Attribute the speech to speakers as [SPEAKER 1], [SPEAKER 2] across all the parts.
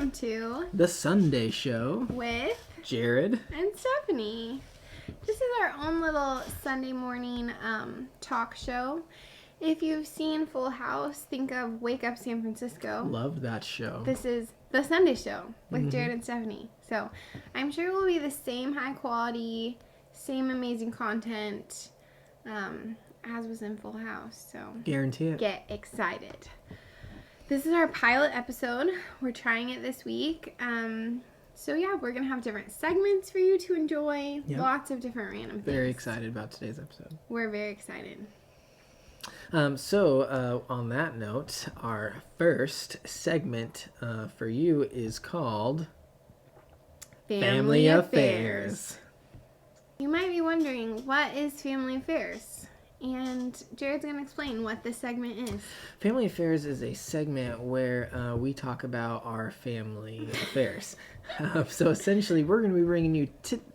[SPEAKER 1] welcome to
[SPEAKER 2] The Sunday Show
[SPEAKER 1] with
[SPEAKER 2] Jared
[SPEAKER 1] and Stephanie. This is our own little Sunday morning talk show. If you've seen Full House, think of Wake Up San Francisco.
[SPEAKER 2] Loved that show.
[SPEAKER 1] This is The Sunday Show with Jared and Stephanie. So I'm sure it will be the same high quality, same amazing content as was in Full House. So
[SPEAKER 2] Guarantee it.
[SPEAKER 1] get excited. This is our pilot episode. We're trying it this week. So yeah, we're going to have different segments for you to enjoy.
[SPEAKER 2] Yep.
[SPEAKER 1] Lots of different random things.
[SPEAKER 2] Very excited about today's episode.
[SPEAKER 1] We're very excited.
[SPEAKER 2] So on that note, our first segment for you is called Family Affairs.
[SPEAKER 1] You might be wondering, what is Family Affairs? And Jared's going to explain what this segment is.
[SPEAKER 2] Family Affairs is a segment where we talk about our family affairs. So essentially, we're going to be bringing you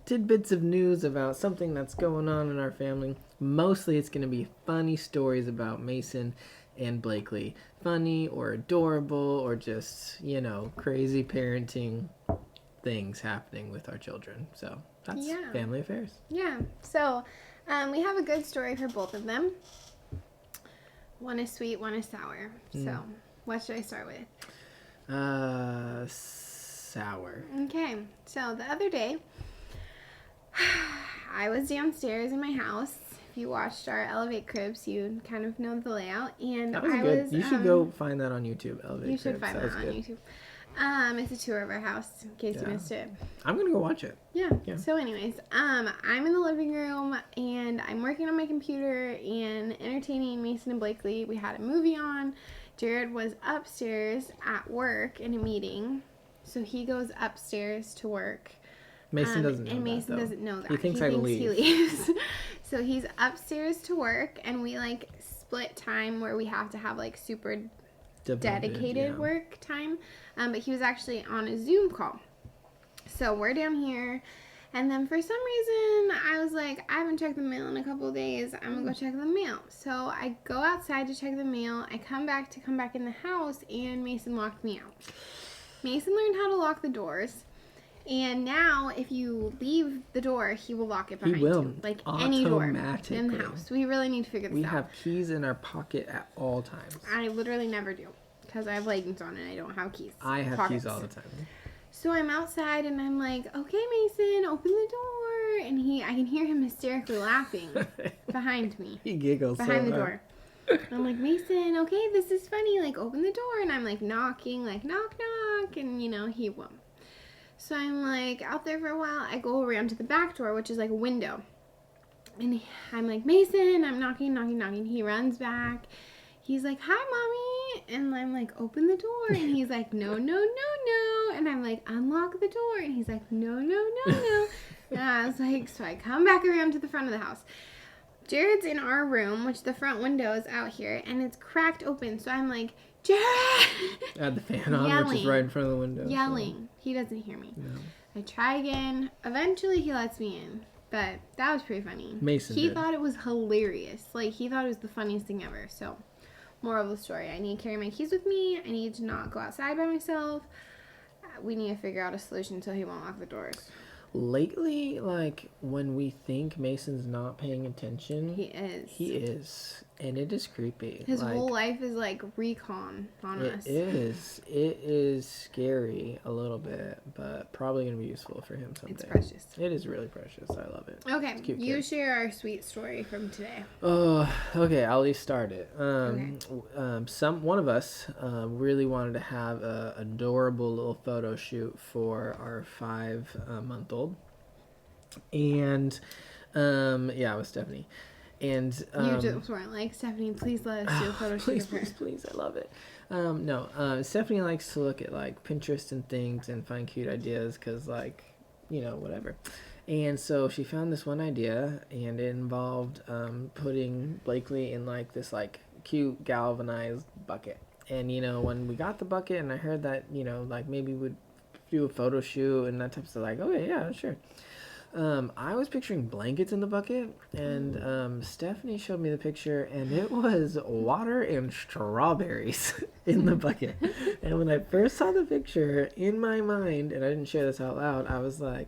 [SPEAKER 2] tidbits of news about something that's going on in our family. Mostly, it's going to be funny stories about Mason and Blakely. Funny or adorable or just, crazy parenting things happening with our children. So that's Family Affairs.
[SPEAKER 1] Yeah. So we have a good story for both of them. One is sweet, one is sour. So what should I start with?
[SPEAKER 2] Sour.
[SPEAKER 1] Okay. So the other day, I was downstairs in my house. If you watched our Elevate Cribs, you kind of know the layout. And
[SPEAKER 2] that was good. You should go find that on YouTube. Elevate
[SPEAKER 1] You should
[SPEAKER 2] Cribs.
[SPEAKER 1] find that on YouTube. It's a tour of our house, in case you missed it.
[SPEAKER 2] I'm gonna go watch it.
[SPEAKER 1] Yeah. So anyways, I'm in the living room, and I'm working on my computer and entertaining Mason and Blakely. We had a movie on. Jared was upstairs at work in a meeting, so he goes upstairs to work.
[SPEAKER 2] Mason doesn't know
[SPEAKER 1] and
[SPEAKER 2] that,
[SPEAKER 1] Mason
[SPEAKER 2] though.
[SPEAKER 1] doesn't know that.
[SPEAKER 2] He thinks I leave.
[SPEAKER 1] He leaves. So he's upstairs to work, and we split time where we have to have super dedicated work time. But he was actually on a Zoom call. So we're down here, and then for some reason I was like, I haven't checked the mail in a couple of days. I'm gonna go check the mail. So I go outside to check the mail. I come back in the house, and Mason locked me out. Mason learned how to lock the doors. And now, if you leave the door, he will lock it behind you. Like any door in the house. We really need to figure this out.
[SPEAKER 2] We have keys in our pocket at all times.
[SPEAKER 1] I literally never do. Because I have leggings on and I don't have keys.
[SPEAKER 2] I have keys all the time.
[SPEAKER 1] So I'm outside and I'm like, okay, Mason, open the door. And I can hear him hysterically laughing behind me.
[SPEAKER 2] He giggles
[SPEAKER 1] behind the door. I'm like, Mason, okay, this is funny. Open the door. And I'm knocking, knock, knock. And, he won't. So I'm out there for a while. I go around to the back door, which is a window. And I'm like, Mason, I'm knocking, knocking, knocking. He runs back. He's like, hi, Mommy. And I'm like, open the door. And he's like, no, no, no, no. And I'm like, unlock the door. And he's like, no, no, no, no. And I was like, so I come back around to the front of the house. Jared's in our room, which the front window is out here, and it's cracked open. So I'm like, Jared!
[SPEAKER 2] I had the fan on, which is right in front of the window.
[SPEAKER 1] Yelling. So. He doesn't hear me.
[SPEAKER 2] No.
[SPEAKER 1] I try again. Eventually, he lets me in. But that was pretty funny.
[SPEAKER 2] Mason
[SPEAKER 1] He
[SPEAKER 2] did.
[SPEAKER 1] thought it was hilarious. He thought it was the funniest thing ever. So, moral of the story. I need to carry my keys with me. I need to not go outside by myself. We need to figure out a solution so he won't lock the doors.
[SPEAKER 2] Lately, when we think Mason's not paying attention,
[SPEAKER 1] He is.
[SPEAKER 2] He is. And it is creepy.
[SPEAKER 1] His whole life is recon on us.
[SPEAKER 2] It is. It is scary a little bit, but probably going to be useful for him someday.
[SPEAKER 1] It's precious.
[SPEAKER 2] It is really precious. I love it.
[SPEAKER 1] Okay, you share our sweet story from today.
[SPEAKER 2] Oh, okay. I'll at least start it.
[SPEAKER 1] Okay.
[SPEAKER 2] One of us really wanted to have a adorable little photo shoot for our 5-month-old, and it was Stephanie. And
[SPEAKER 1] you just weren't like, Stephanie, please let us do a photo shoot of her.
[SPEAKER 2] Please, I love it. Stephanie likes to look at Pinterest and things and find cute ideas because whatever. And so she found this one idea, and it involved putting Blakely in this cute galvanized bucket. And when we got the bucket, and I heard that maybe we'd do a photo shoot and that type of stuff, okay, yeah, sure. I was picturing blankets in the bucket, and Stephanie showed me the picture, and it was water and strawberries in the bucket. And when I first saw the picture, in my mind, and I didn't share this out loud, I was like,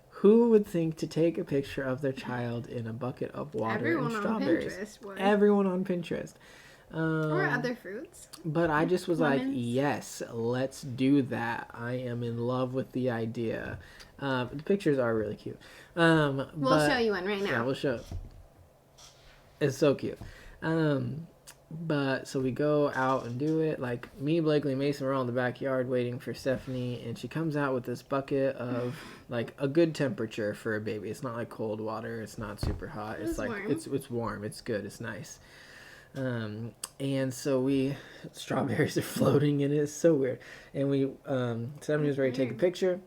[SPEAKER 2] who would think to take a picture of their child in a bucket of water
[SPEAKER 1] Everyone
[SPEAKER 2] and
[SPEAKER 1] on
[SPEAKER 2] strawberries?
[SPEAKER 1] Pinterest would.
[SPEAKER 2] Everyone on Pinterest.
[SPEAKER 1] Or other fruits.
[SPEAKER 2] But I just was like,
[SPEAKER 1] Lemons.
[SPEAKER 2] yes, let's do that. I am in love with the idea. The pictures are really cute.
[SPEAKER 1] We'll show you one right
[SPEAKER 2] Yeah,
[SPEAKER 1] now.
[SPEAKER 2] we'll show. It's so cute. But so we go out and do it. Like me, Blakely, Mason, we're all in the backyard waiting for Stephanie, and she comes out with this bucket of like a good temperature for a baby. It's not like cold water. It's not super hot. It's like
[SPEAKER 1] warm.
[SPEAKER 2] it's warm. It's good. It's nice. And so strawberries are floating in it. It's so weird. And Stephanie was ready to take a picture.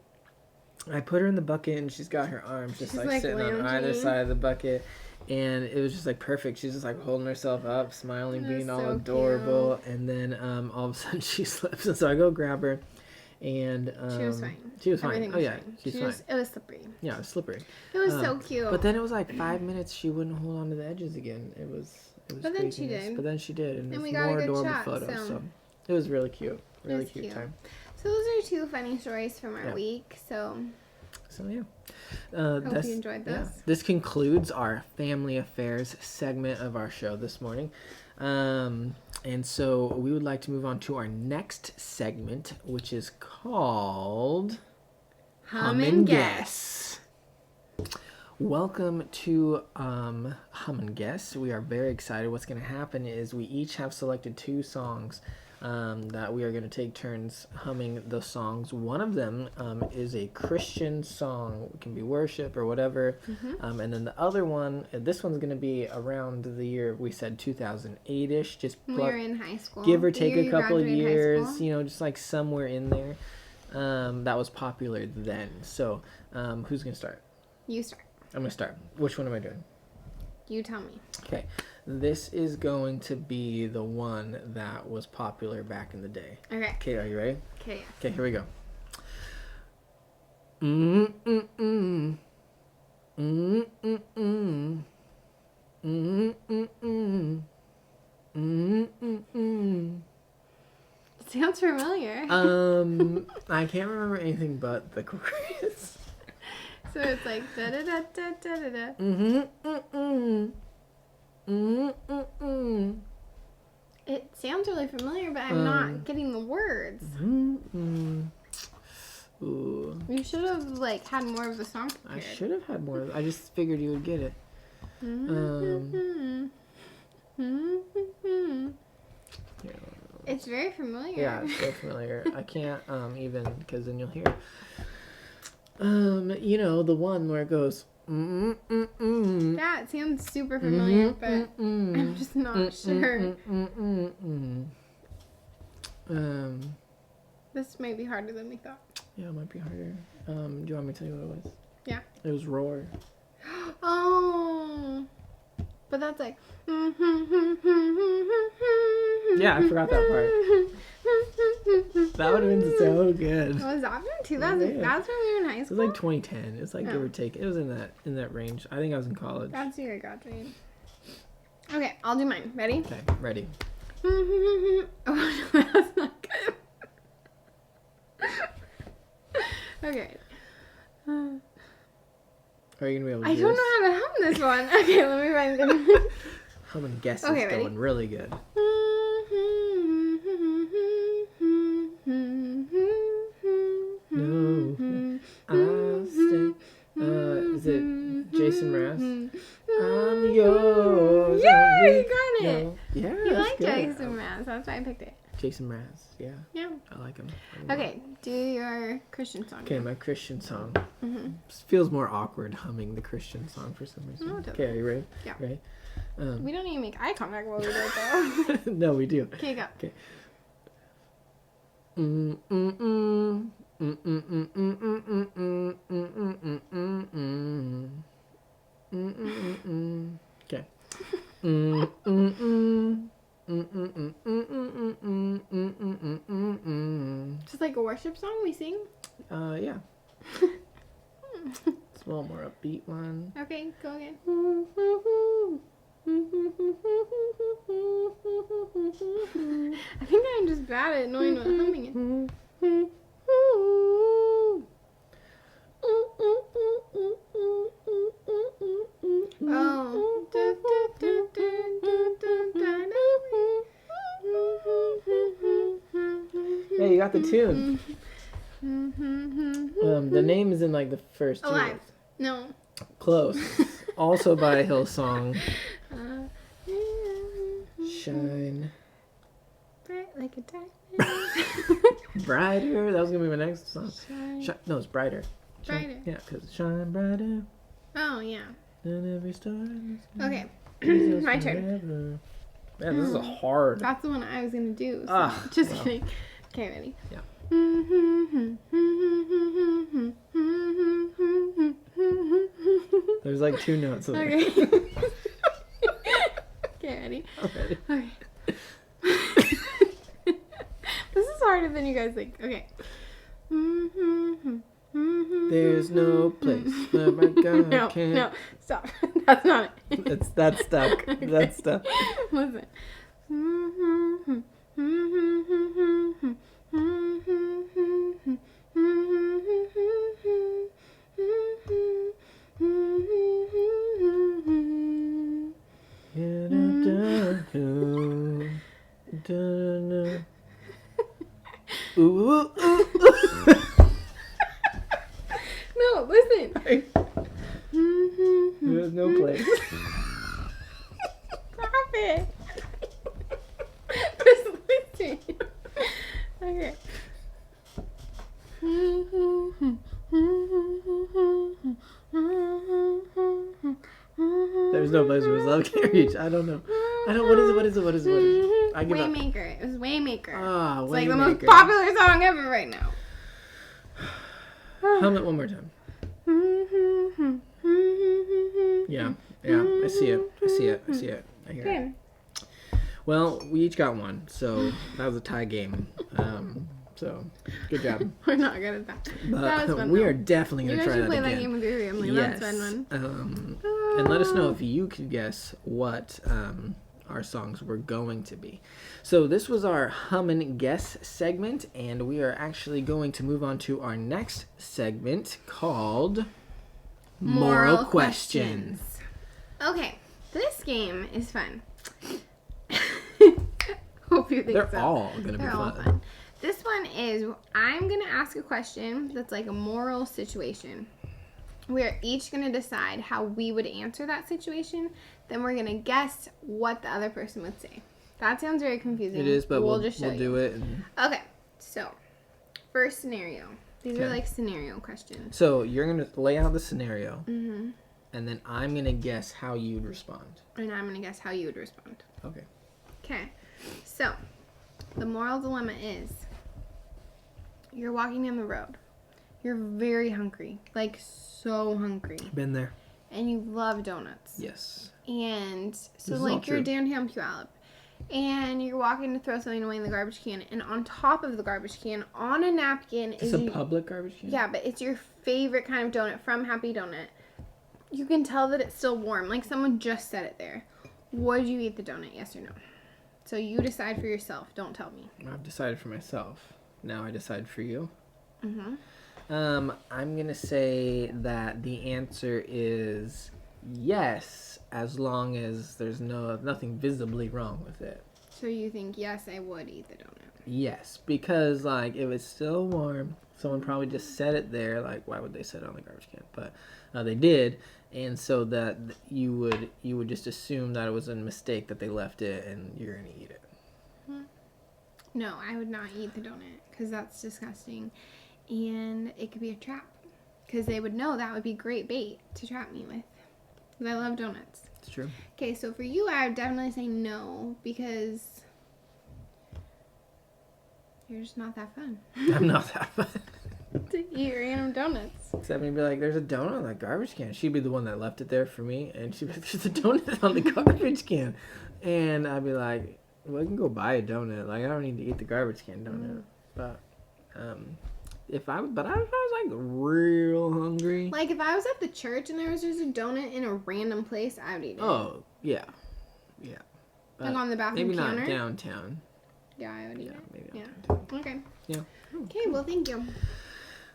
[SPEAKER 2] I put her in the bucket, and she's got her arms just
[SPEAKER 1] She's,
[SPEAKER 2] like
[SPEAKER 1] like,
[SPEAKER 2] sitting on either
[SPEAKER 1] lounging.
[SPEAKER 2] side of the bucket. And it was just like perfect. She's just like holding herself up, smiling,
[SPEAKER 1] It was
[SPEAKER 2] being all
[SPEAKER 1] so
[SPEAKER 2] adorable. And then all of a sudden she slips. And so I go grab her. And
[SPEAKER 1] She was fine.
[SPEAKER 2] She was fine.
[SPEAKER 1] Everything
[SPEAKER 2] Oh
[SPEAKER 1] was
[SPEAKER 2] yeah,
[SPEAKER 1] fine.
[SPEAKER 2] she's fine.
[SPEAKER 1] It was slippery.
[SPEAKER 2] Yeah, it was slippery.
[SPEAKER 1] It was so cute.
[SPEAKER 2] But then it was like 5 minutes. She wouldn't hold on to the edges again. It was
[SPEAKER 1] But then she
[SPEAKER 2] craziness.
[SPEAKER 1] did.
[SPEAKER 2] But then she did, and
[SPEAKER 1] And
[SPEAKER 2] it's
[SPEAKER 1] we got a
[SPEAKER 2] more
[SPEAKER 1] good
[SPEAKER 2] adorable
[SPEAKER 1] shot,
[SPEAKER 2] photos.
[SPEAKER 1] so-
[SPEAKER 2] So it was really cute. Really
[SPEAKER 1] was
[SPEAKER 2] cute
[SPEAKER 1] cute.
[SPEAKER 2] time.
[SPEAKER 1] So those are two funny stories from our
[SPEAKER 2] Yeah.
[SPEAKER 1] week. So
[SPEAKER 2] So yeah.
[SPEAKER 1] hope you enjoyed
[SPEAKER 2] yeah.
[SPEAKER 1] those.
[SPEAKER 2] This concludes our family affairs segment of our show this morning. And so we would like to move on to our next segment, which is called
[SPEAKER 1] Hum and Guess.
[SPEAKER 2] Welcome to Hum and Guess. We are very excited. What's going to happen is we each have selected 2 songs that we are going to take turns humming the songs. One of them is a Christian song. It can be worship or whatever. And then the other one, this one's going to be around the year we said 2008-ish. Just
[SPEAKER 1] We
[SPEAKER 2] pluck,
[SPEAKER 1] were in high school.
[SPEAKER 2] give or
[SPEAKER 1] The
[SPEAKER 2] take
[SPEAKER 1] year
[SPEAKER 2] a
[SPEAKER 1] you
[SPEAKER 2] couple of
[SPEAKER 1] graduated high
[SPEAKER 2] years,
[SPEAKER 1] school.
[SPEAKER 2] you know, just like somewhere in there. That was popular then. So who's going to start?
[SPEAKER 1] You start.
[SPEAKER 2] I'm going to start. Which one am I doing?
[SPEAKER 1] You tell me.
[SPEAKER 2] Okay, this is going to be the one that was popular back in the day.
[SPEAKER 1] Okay.
[SPEAKER 2] Okay, are you ready?
[SPEAKER 1] Okay.
[SPEAKER 2] Okay, here we go. Mm mm mm. Mm mm mm. Mm mm mm. Mm mm mm.
[SPEAKER 1] It sounds familiar.
[SPEAKER 2] I can't remember anything but the chorus.
[SPEAKER 1] So it's like da da da da da da da.
[SPEAKER 2] Mm-hmm. Mm-mm.
[SPEAKER 1] It sounds really familiar, but I'm not getting the words.
[SPEAKER 2] Mm-mm. Ooh.
[SPEAKER 1] You should have like had more of the song
[SPEAKER 2] I
[SPEAKER 1] prepared.
[SPEAKER 2] should have had more. I just figured you would get it. Yeah,
[SPEAKER 1] It's very familiar.
[SPEAKER 2] yeah, it's so familiar. I can't even because then you'll hear. You know the one where it goes. Mm-mm-mm-mm.
[SPEAKER 1] Yeah, it sounds super familiar, but I'm just not sure. This might be harder than we thought.
[SPEAKER 2] Yeah, it might be harder. Do you want me to tell you what it was?
[SPEAKER 1] Yeah.
[SPEAKER 2] It was Roar.
[SPEAKER 1] Oh, but that's like.
[SPEAKER 2] Yeah, I forgot that part. That would have been so good.
[SPEAKER 1] Was that from 2000?
[SPEAKER 2] Yeah.
[SPEAKER 1] That's when we were in high
[SPEAKER 2] It
[SPEAKER 1] school.
[SPEAKER 2] was like 2010. It's like give
[SPEAKER 1] Oh.
[SPEAKER 2] or take. It was in that range. I think I was in college.
[SPEAKER 1] That's the year I graduated. Okay, I'll do mine. Ready?
[SPEAKER 2] Okay, ready.
[SPEAKER 1] Oh no, that's not good. Okay.
[SPEAKER 2] Are you gonna be able to
[SPEAKER 1] I
[SPEAKER 2] do
[SPEAKER 1] don't
[SPEAKER 2] this?
[SPEAKER 1] know how to hum this one. Okay, let me find it.
[SPEAKER 2] Hum and Guess
[SPEAKER 1] Okay,
[SPEAKER 2] is
[SPEAKER 1] ready?
[SPEAKER 2] going really good. No, I'll stay. Is it Jason Mraz? I'm yours.
[SPEAKER 1] Yeah,
[SPEAKER 2] only.
[SPEAKER 1] you got it.
[SPEAKER 2] No. Yeah,
[SPEAKER 1] You
[SPEAKER 2] that's
[SPEAKER 1] like
[SPEAKER 2] good.
[SPEAKER 1] Jason Mraz. That's why I picked it.
[SPEAKER 2] Jason Mraz. Yeah,
[SPEAKER 1] Yeah.
[SPEAKER 2] I like him. a lot.
[SPEAKER 1] Okay, do your Christian song.
[SPEAKER 2] Okay, my Christian song.
[SPEAKER 1] Mm-hmm.
[SPEAKER 2] Feels more awkward humming the Christian song for some reason.
[SPEAKER 1] No, it doesn't.
[SPEAKER 2] Okay, are you ready?
[SPEAKER 1] Yeah.
[SPEAKER 2] Ready?
[SPEAKER 1] We don't even make eye contact while we do it though.
[SPEAKER 2] No, we do.
[SPEAKER 1] Okay, go.
[SPEAKER 2] Mm mm mm. Mm mm mm mm mm mm mm mm mm mm mm. Mm mm mm. Okay. Mm mm mm. Mm mm mm mm mm mm mm mm mm mm.
[SPEAKER 1] Just like a worship song we sing.
[SPEAKER 2] Yeah. a little more upbeat one.
[SPEAKER 1] Okay, go again. I think I'm just bad at knowing what humming is. Oh.
[SPEAKER 2] Yeah, you got the tune. The name is in like the first two.
[SPEAKER 1] Alive. No.
[SPEAKER 2] Close. Also by Hillsong. Shine.
[SPEAKER 1] Bright like a diamond.
[SPEAKER 2] Brighter. That was gonna be my next song.
[SPEAKER 1] Shine.
[SPEAKER 2] No, it's brighter. Shine.
[SPEAKER 1] Brighter.
[SPEAKER 2] Yeah, because shine brighter
[SPEAKER 1] Oh, yeah.
[SPEAKER 2] than every star. In the sky.
[SPEAKER 1] Okay.
[SPEAKER 2] Jesus
[SPEAKER 1] My turn.
[SPEAKER 2] forever. Man, this is a hard.
[SPEAKER 1] That's the one I was going to do. So
[SPEAKER 2] Ah,
[SPEAKER 1] just
[SPEAKER 2] well.
[SPEAKER 1] kidding. Okay, ready?
[SPEAKER 2] Yeah. There's like two notes.
[SPEAKER 1] Okay. Okay, ready?
[SPEAKER 2] Already.
[SPEAKER 1] Okay. This is harder than you guys think. Okay.
[SPEAKER 2] There's no place where my God
[SPEAKER 1] No,
[SPEAKER 2] can't.
[SPEAKER 1] no, stop. That's not it.
[SPEAKER 2] That's stuck.
[SPEAKER 1] Okay.
[SPEAKER 2] That's stuck.
[SPEAKER 1] Listen.
[SPEAKER 2] Ooh, ooh, ooh,
[SPEAKER 1] No, listen.
[SPEAKER 2] There's no place.
[SPEAKER 1] Stop it. Just listen. Okay.
[SPEAKER 2] There's no place where his love can reach. I don't know. What is it? I give up.
[SPEAKER 1] Waymaker. It was Waymaker.
[SPEAKER 2] Ah,
[SPEAKER 1] It's like the most
[SPEAKER 2] Waymaker.
[SPEAKER 1] popular song ever right now.
[SPEAKER 2] Hum it one more time. Yeah, I see it. I hear it.
[SPEAKER 1] Okay.
[SPEAKER 2] Well, we each got one, so that was a tie game. So, good job.
[SPEAKER 1] We're not good at that. That was fun.
[SPEAKER 2] We
[SPEAKER 1] though.
[SPEAKER 2] are definitely
[SPEAKER 1] You
[SPEAKER 2] going to
[SPEAKER 1] guys
[SPEAKER 2] try
[SPEAKER 1] should
[SPEAKER 2] that
[SPEAKER 1] play
[SPEAKER 2] again.
[SPEAKER 1] that game with your family.
[SPEAKER 2] Yes.
[SPEAKER 1] That's a fun one.
[SPEAKER 2] And let us know if you could guess what our songs were going to be. So this was our hum and guess segment, and we are actually going to move on to our next segment called Moral Questions.
[SPEAKER 1] Okay, this game is fun. Hope you think
[SPEAKER 2] They're
[SPEAKER 1] so.
[SPEAKER 2] all going to be
[SPEAKER 1] They're all
[SPEAKER 2] fun.
[SPEAKER 1] fun. This one is, I'm going to ask a question that's like a moral situation. We're each going to decide how we would answer that situation. Then we're going to guess what the other person would say. That sounds very confusing.
[SPEAKER 2] It is, but we'll
[SPEAKER 1] just show
[SPEAKER 2] do
[SPEAKER 1] you.
[SPEAKER 2] it. And...
[SPEAKER 1] Okay, so first scenario. These are
[SPEAKER 2] Okay.
[SPEAKER 1] like scenario questions.
[SPEAKER 2] So you're going to lay out the scenario,
[SPEAKER 1] Mm-hmm.
[SPEAKER 2] and then I'm going to guess how you'd respond.
[SPEAKER 1] And I'm going to guess how you would respond.
[SPEAKER 2] Okay.
[SPEAKER 1] Okay, so the moral dilemma is you're walking down the road. You're very hungry, like so hungry,
[SPEAKER 2] Been there.
[SPEAKER 1] and you love donuts.
[SPEAKER 2] Yes.
[SPEAKER 1] And
[SPEAKER 2] This
[SPEAKER 1] so,
[SPEAKER 2] is
[SPEAKER 1] like,
[SPEAKER 2] all
[SPEAKER 1] you're
[SPEAKER 2] true.
[SPEAKER 1] downtown Puyallup, and you're walking to throw something away in the garbage can, and on top of the garbage can, on a napkin,
[SPEAKER 2] It's
[SPEAKER 1] is
[SPEAKER 2] a public garbage can?
[SPEAKER 1] yeah, but it's your favorite kind of donut from Happy Donut. You can tell that it's still warm, like someone just set it there. Would you eat the donut, yes or no? So you decide for yourself. Don't tell me.
[SPEAKER 2] I've decided for myself. Now I decide for you.
[SPEAKER 1] Mm-hmm.
[SPEAKER 2] I'm going to say that the answer is yes, as long as there's nothing visibly wrong with it.
[SPEAKER 1] So you think, yes, I would eat the donut.
[SPEAKER 2] Yes, because like if it's still warm, someone probably just set it there. Like why would they set it on the garbage can? But they did, and so that you would just assume that it was a mistake that they left it, and you're gonna eat it.
[SPEAKER 1] No, I would not eat the donut because that's disgusting, and it could be a trap because they would know that would be great bait to trap me with. Because I love donuts.
[SPEAKER 2] It's true.
[SPEAKER 1] Okay, so for you, I would definitely say no because you're just not that fun
[SPEAKER 2] I'm not that fun.
[SPEAKER 1] to eat random donuts.
[SPEAKER 2] Except maybe like there's a donut on that garbage can. She'd be the one that left it there for me, and she'd be like, there's a donut on the garbage can, and I'd be like, well, I can go buy a donut. Like I don't need to eat the garbage can donut. But But if I was like real hungry.
[SPEAKER 1] Like if I was at the church and there was just a donut in a random place, I would eat it.
[SPEAKER 2] Oh yeah.
[SPEAKER 1] Like on the bathroom
[SPEAKER 2] maybe
[SPEAKER 1] counter?
[SPEAKER 2] not downtown.
[SPEAKER 1] Yeah, I would eat
[SPEAKER 2] Yeah,
[SPEAKER 1] it.
[SPEAKER 2] maybe
[SPEAKER 1] Yeah.
[SPEAKER 2] not downtown.
[SPEAKER 1] Okay.
[SPEAKER 2] Yeah.
[SPEAKER 1] Okay, well, thank you.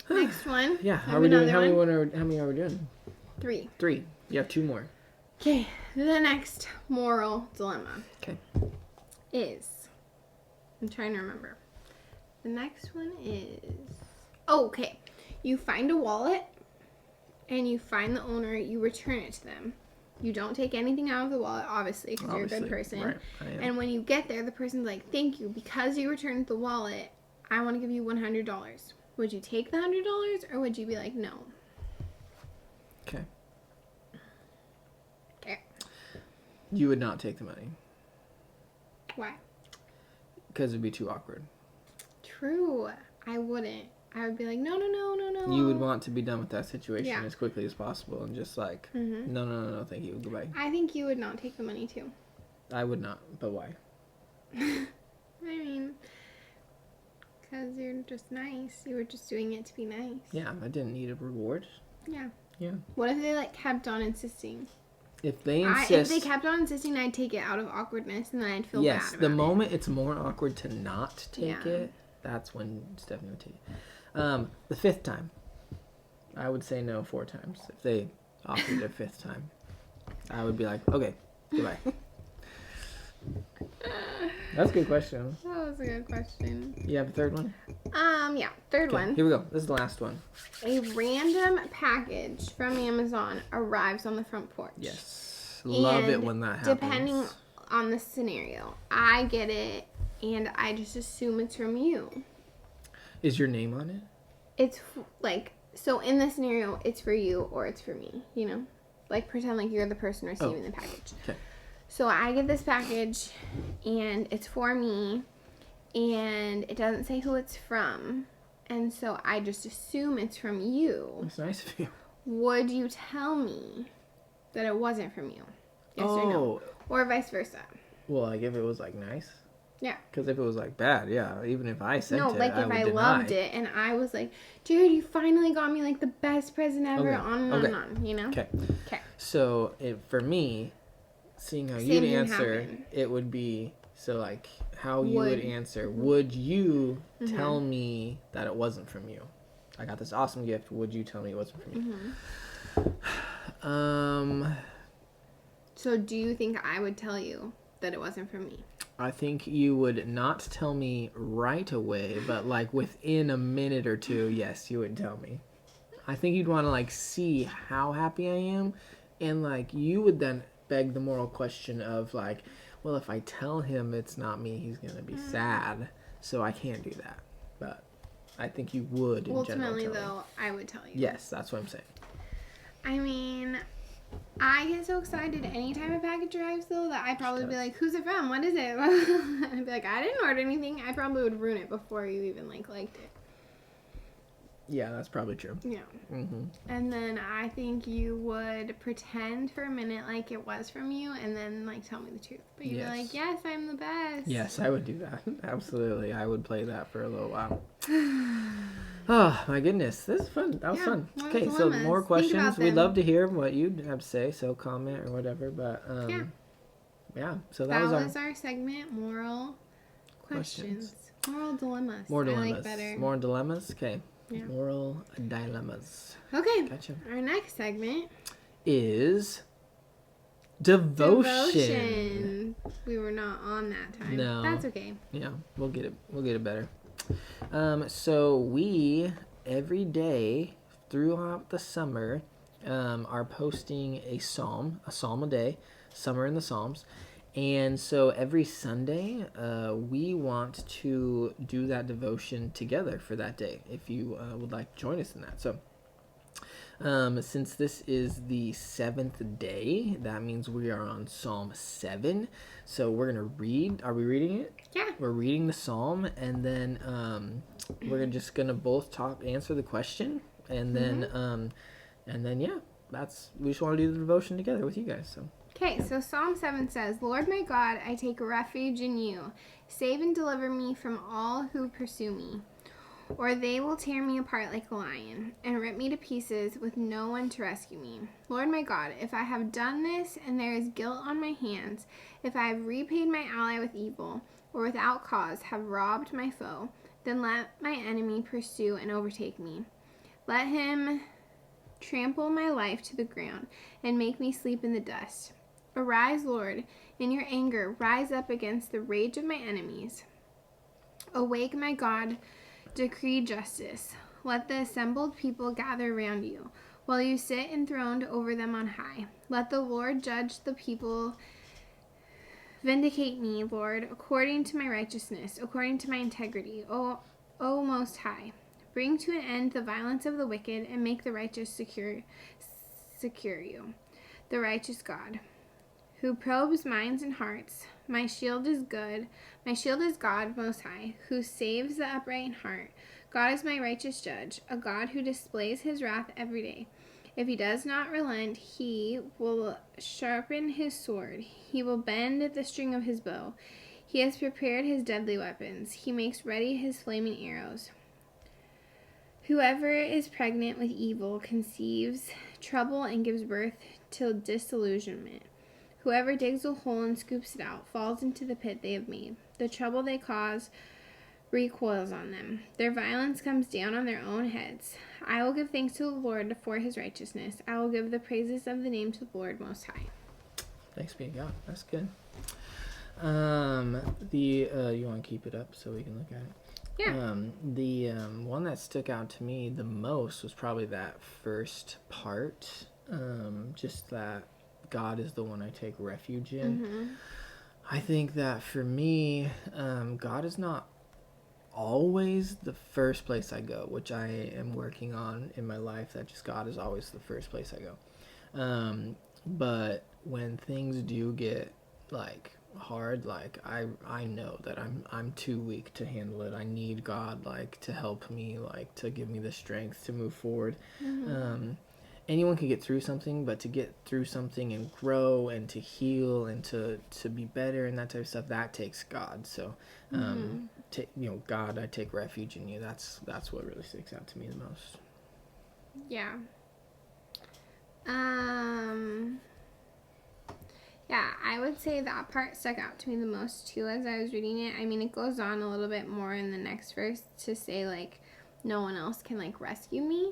[SPEAKER 1] Next one.
[SPEAKER 2] Yeah.
[SPEAKER 1] Have
[SPEAKER 2] How are we doing?
[SPEAKER 1] another
[SPEAKER 2] How many are we doing?
[SPEAKER 1] 3.
[SPEAKER 2] 3. You have 2 more.
[SPEAKER 1] Okay, the next moral dilemma.
[SPEAKER 2] Okay.
[SPEAKER 1] Is, I'm trying to remember. The next one is, oh, okay. You find a wallet and you find the owner, you return it to them. You don't take anything out of the wallet, obviously, because you're a good person.
[SPEAKER 2] Right, I am.
[SPEAKER 1] And when you get there, the person's like, thank you, because you returned the wallet, I want to give you $100. Would you take the $100 or would you be like, no?
[SPEAKER 2] Okay.
[SPEAKER 1] Okay.
[SPEAKER 2] You would not take the money
[SPEAKER 1] Why?
[SPEAKER 2] because it'd be too awkward.
[SPEAKER 1] True. I wouldn't. I would be like, no.
[SPEAKER 2] You would want to be done with that situation
[SPEAKER 1] Yeah.
[SPEAKER 2] as quickly as possible and just like,
[SPEAKER 1] Mm-hmm.
[SPEAKER 2] no, thank you, goodbye.
[SPEAKER 1] I think you would not take the money too.
[SPEAKER 2] I would not, but why?
[SPEAKER 1] I mean, because you're just nice. You were just doing it to be nice.
[SPEAKER 2] Yeah, I didn't need a reward.
[SPEAKER 1] Yeah.
[SPEAKER 2] Yeah.
[SPEAKER 1] What if they like kept on insisting?
[SPEAKER 2] If they insist,
[SPEAKER 1] If they kept on insisting, I'd take it out of awkwardness, and then I'd feel bad
[SPEAKER 2] yes,
[SPEAKER 1] about
[SPEAKER 2] the
[SPEAKER 1] it.
[SPEAKER 2] moment it's more awkward to not take
[SPEAKER 1] Yeah.
[SPEAKER 2] it, that's when Stephanie would take it. The 5th time, I would say no 4 times. If they offered a 5th time, I would be like, okay, goodbye. That's a good question.
[SPEAKER 1] That was a good question.
[SPEAKER 2] You have a 3rd one?
[SPEAKER 1] Yeah. Third
[SPEAKER 2] Okay,
[SPEAKER 1] one.
[SPEAKER 2] here we go. This is the last one.
[SPEAKER 1] A random package from Amazon arrives on the front porch.
[SPEAKER 2] Yes. Love it
[SPEAKER 1] And
[SPEAKER 2] when that happens.
[SPEAKER 1] Depending on the scenario, I get it, and I just assume it's from you.
[SPEAKER 2] Is your name on it?
[SPEAKER 1] It's like, so in the scenario, it's for you or it's for me, you know? Like, pretend like you're the person receiving the package.
[SPEAKER 2] Okay.
[SPEAKER 1] So I get this package, and it's for me, and it doesn't say who it's from, and so I just assume it's from you.
[SPEAKER 2] That's nice of you.
[SPEAKER 1] Would you tell me that it wasn't from you? Yes or no? Or vice versa?
[SPEAKER 2] Well, like if it was like nice.
[SPEAKER 1] Yeah.
[SPEAKER 2] Because if it was like bad, yeah, even if I sent
[SPEAKER 1] No,
[SPEAKER 2] it,
[SPEAKER 1] like
[SPEAKER 2] I
[SPEAKER 1] if
[SPEAKER 2] would
[SPEAKER 1] I
[SPEAKER 2] deny.
[SPEAKER 1] loved it and I was like, Jared, you finally got me like the best present ever,
[SPEAKER 2] Okay,
[SPEAKER 1] on and
[SPEAKER 2] okay.
[SPEAKER 1] on, you know?
[SPEAKER 2] Okay.
[SPEAKER 1] Okay.
[SPEAKER 2] So for me, seeing how
[SPEAKER 1] Same
[SPEAKER 2] you'd
[SPEAKER 1] thing
[SPEAKER 2] answer,
[SPEAKER 1] happened.
[SPEAKER 2] it would be so like how you would
[SPEAKER 1] Would.
[SPEAKER 2] answer. Would you
[SPEAKER 1] Mhm.
[SPEAKER 2] tell me that it wasn't from you? I got this awesome gift. Would you tell me it wasn't from you?
[SPEAKER 1] Mhm. So do you think I would tell you that it wasn't from me?
[SPEAKER 2] I think you would not tell me right away, but like within a minute or two, yes, you would tell me. I think you'd want to like see how happy I am, and like you would then beg the moral question of like, well, if I tell him it's not me, he's gonna be sad, so I can't do that. But I think you would in
[SPEAKER 1] Ultimately,
[SPEAKER 2] general tell me.
[SPEAKER 1] though, I would tell you.
[SPEAKER 2] Yes, that's what I'm saying.
[SPEAKER 1] I mean, I get so excited anytime a package arrives, though, that I'd probably be like, who's it from? What is it? I'd be like, I didn't order anything. I probably would ruin it before you even, like, liked it.
[SPEAKER 2] Yeah, that's probably true.
[SPEAKER 1] Yeah.
[SPEAKER 2] Mm-hmm.
[SPEAKER 1] And then I think you would pretend for a minute like it was from you and then, like, tell me the truth. But you'd
[SPEAKER 2] Yes.
[SPEAKER 1] be like, yes, I'm the best.
[SPEAKER 2] Yes, I would do that. Absolutely, I would play that for a little while. Oh my goodness, this is fun. That was
[SPEAKER 1] Yeah,
[SPEAKER 2] fun.
[SPEAKER 1] more
[SPEAKER 2] Okay, so
[SPEAKER 1] dilemmas.
[SPEAKER 2] more
[SPEAKER 1] Think
[SPEAKER 2] questions.
[SPEAKER 1] about
[SPEAKER 2] We'd
[SPEAKER 1] them.
[SPEAKER 2] love to hear what you'd have to say. So comment or whatever. But yeah. So that was our
[SPEAKER 1] our segment, moral questions. Moral dilemmas.
[SPEAKER 2] more
[SPEAKER 1] I
[SPEAKER 2] dilemmas.
[SPEAKER 1] like better.
[SPEAKER 2] More dilemmas. Okay.
[SPEAKER 1] Yeah.
[SPEAKER 2] Moral dilemmas.
[SPEAKER 1] Okay.
[SPEAKER 2] Gotcha.
[SPEAKER 1] Our next segment.
[SPEAKER 2] Is devotion.
[SPEAKER 1] Devotion. We were not on that time.
[SPEAKER 2] No.
[SPEAKER 1] That's okay.
[SPEAKER 2] Yeah, we'll get it. We'll get it better. So we every day throughout the summer are posting a psalm a day, summer in the Psalms, and so every Sunday we want to do that devotion together for that day. If you would like to join us in that, so. Since this is the 7th day, that means we are on Psalm 7. So we're going to read. Are we reading it?
[SPEAKER 1] Yeah.
[SPEAKER 2] We're reading the Psalm, and then we're just going to both answer the question. And then, yeah, we just want to do the devotion together with you guys. So.
[SPEAKER 1] Okay, so Psalm 7 says, Lord my God, I take refuge in you. Save and deliver me from all who pursue me. or they will tear me apart like a lion and rip me to pieces with no one to rescue me. Lord my God, if I have done this and there is guilt on my hands, if I have repaid my ally with evil, or without cause have robbed my foe, then let my enemy pursue and overtake me. Let him trample my life to the ground and make me sleep in the dust. Arise, Lord, in your anger, rise up against the rage of my enemies. Awake, my God, decree justice. Let the assembled people gather around you, while you sit enthroned over them on high. Let the Lord judge the people. Vindicate me, Lord, according to my righteousness, according to my integrity, O Most High. Bring to an end the violence of the wicked, and make the righteous secure you, the righteous God, who probes minds and hearts. My shield is good. My shield is God, Most High, who saves the upright in heart. God is my righteous judge, a God who displays his wrath every day. If he does not relent, he will sharpen his sword. He will bend the string of his bow. He has prepared his deadly weapons. He makes ready his flaming arrows. Whoever is pregnant with evil conceives trouble and gives birth to disillusionment. Whoever digs a hole and scoops it out falls into the pit they have made. The trouble they cause recoils on them. Their violence comes down on their own heads. I will give thanks to the Lord for his righteousness. I will give the praises of the name to the Lord Most High.
[SPEAKER 2] Thanks be to God. That's good. You want to keep it up so we can look at it?
[SPEAKER 1] Yeah.
[SPEAKER 2] The one that stuck out to me the most was probably that first part. Just that God is the one I take refuge in.
[SPEAKER 1] Mm-hmm.
[SPEAKER 2] I think that for me, God is not always the first place I go, which I am working on in my life, that just God is always the first place I go. But when things do get like hard, like I know that I'm too weak to handle it. I need God like to help me, like to give me the strength to move forward.
[SPEAKER 1] Mm-hmm.
[SPEAKER 2] Anyone can get through something, but to get through something and grow and to heal and to be better and that type of stuff, that takes God. So God, I take refuge in you. That's what really sticks out to me the most.
[SPEAKER 1] Yeah. Yeah, I would say that part stuck out to me the most too as I was reading it. I mean, it goes on a little bit more in the next verse to say like no one else can like rescue me.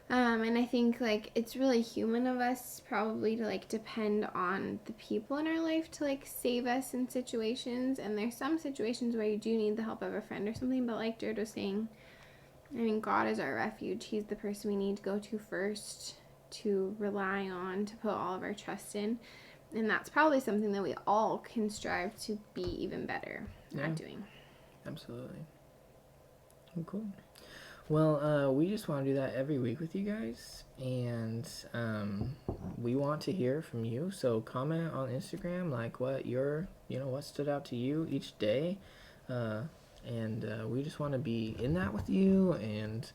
[SPEAKER 1] And I think like it's really human of us probably to like depend on the people in our life to like save us in situations. And there's some situations where you do need the help of a friend or something, but like Jared was saying, I mean, God is our refuge. He's the person we need to go to first, to rely on, to put all of our trust in. And that's probably something that we all can strive to be even better at doing.
[SPEAKER 2] Absolutely. Oh, cool. Well, we just want to do that every week with you guys, and we want to hear from you. So comment on Instagram, like what what stood out to you each day, and we just want to be in that with you. And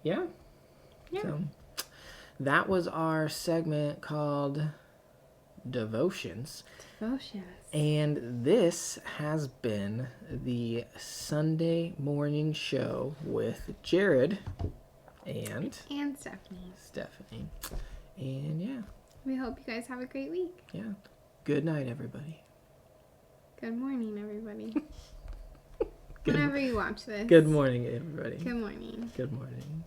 [SPEAKER 2] yeah. So that was our segment called Devotions. And this has been the Sunday morning show with Jared and Stephanie. And yeah.
[SPEAKER 1] We hope you guys have a great week.
[SPEAKER 2] Yeah. Good night, everybody.
[SPEAKER 1] Good morning, everybody. Whenever you watch this.
[SPEAKER 2] Good morning, everybody.
[SPEAKER 1] Good morning.
[SPEAKER 2] Good morning.